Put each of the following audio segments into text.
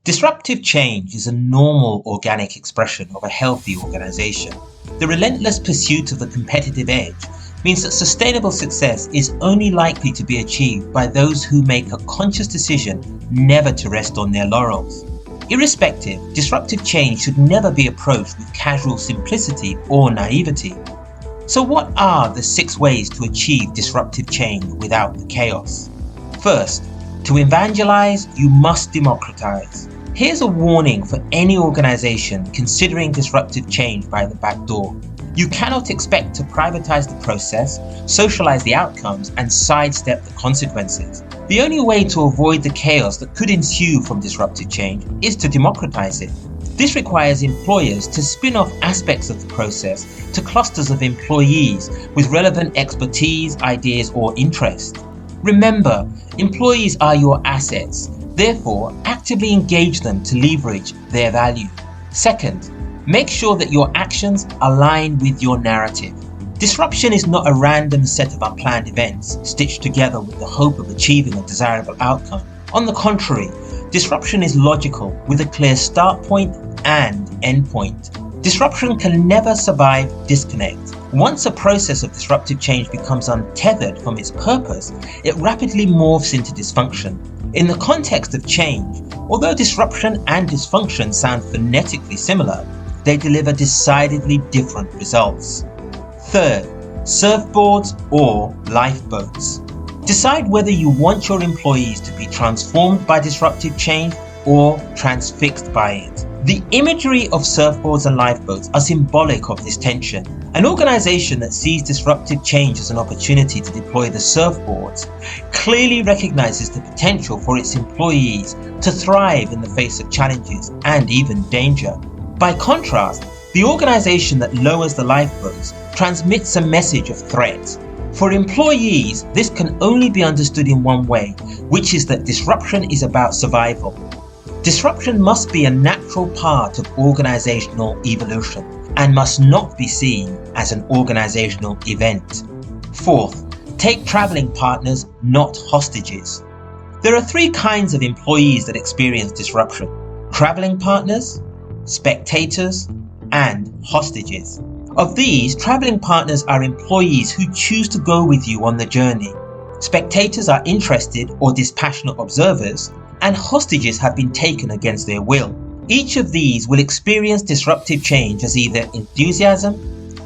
Disruptive change is a normal organic expression of a healthy organization. The relentless pursuit of the competitive edge means that sustainable success is only likely to be achieved by those who make a conscious decision never to rest on their laurels. Irrespective, disruptive change should never be approached with casual simplicity or naivety. So what are the 6 ways to achieve disruptive change without the chaos? First, to evangelize, you must democratize. Here's a warning for any organization considering disruptive change by the back door. You cannot expect to privatize the process, socialize the outcomes, and sidestep the consequences. The only way to avoid the chaos that could ensue from disruptive change is to democratize it. This requires employers to spin off aspects of the process to clusters of employees with relevant expertise, ideas, or interests. Remember, employees are your assets. Therefore, actively engage them to leverage their value. Second, make sure that your actions align with your narrative. Disruption is not a random set of unplanned events stitched together with the hope of achieving a desirable outcome. On the contrary, disruption is logical with a clear start point and end point. Disruption can never survive disconnect. Once a process of disruptive change becomes untethered from its purpose, it rapidly morphs into dysfunction. In the context of change, although disruption and dysfunction sound phonetically similar, they deliver decidedly different results. Third, surfboards or lifeboats. Decide whether you want your employees to be transformed by disruptive change or transfixed by it. The imagery of surfboards and lifeboats are symbolic of this tension. An organization that sees disruptive change as an opportunity to deploy the surfboards clearly recognizes the potential for its employees to thrive in the face of challenges and even danger. By contrast, the organization that lowers the lifeboats transmits a message of threat. For employees, this can only be understood in one way, which is that disruption is about survival. Disruption must be a natural part of organizational evolution and must not be seen as an organizational event. Fourth, take traveling partners, not hostages. There are 3 kinds of employees that experience disruption: traveling partners, spectators, and hostages. Of these, traveling partners are employees who choose to go with you on the journey. Spectators are interested or dispassionate observers, and hostages have been taken against their will. Each of these will experience disruptive change as either enthusiasm,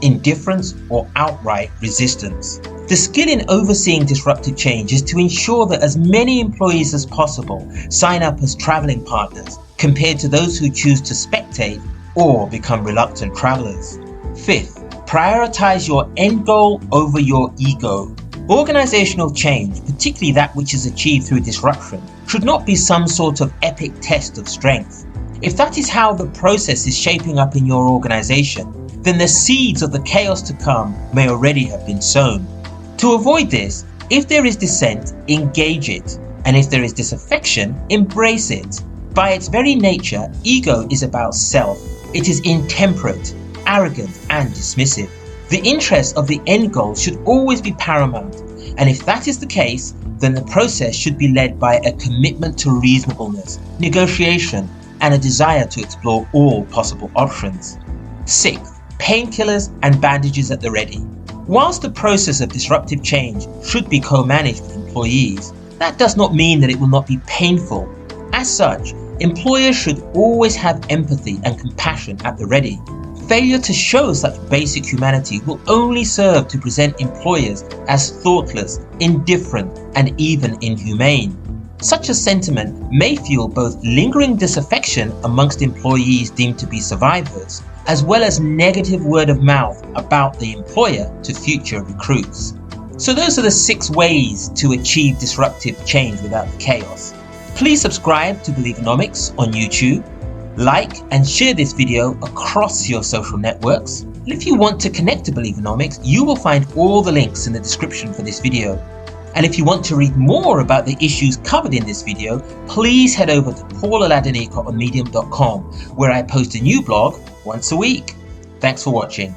indifference, or outright resistance. The skill in overseeing disruptive change is to ensure that as many employees as possible sign up as traveling partners, compared to those who choose to spectate or become reluctant travelers. Fifth, prioritize your end goal over your ego. Organizational change, particularly that which is achieved through disruption, should not be some sort of epic test of strength. If that is how the process is shaping up in your organization, then the seeds of the chaos to come may already have been sown. To avoid this, if there is dissent, engage it, and if there is disaffection, embrace it. By its very nature, ego is about self. It is intemperate, arrogant, and dismissive. The interest of the end goal should always be paramount, and if that is the case, then the process should be led by a commitment to reasonableness, negotiation, and a desire to explore all possible options. Sixth, painkillers and bandages at the ready. Whilst the process of disruptive change should be co-managed with employees, that does not mean that it will not be painful. As such, employers should always have empathy and compassion at the ready. Failure to show such basic humanity will only serve to present employers as thoughtless, indifferent, and even inhumane. Such a sentiment may fuel both lingering disaffection amongst employees deemed to be survivors, as well as negative word of mouth about the employer to future recruits. So those are the 6 ways to achieve disruptive change without the chaos. Please subscribe to Believenomics on YouTube. Like and share this video across your social networks. And if you want to connect to Believenomics, you will find all the links in the description for this video. And if you want to read more about the issues covered in this video, please head over to paulaladenika on medium.com, where I post a new blog once a week. Thanks for watching.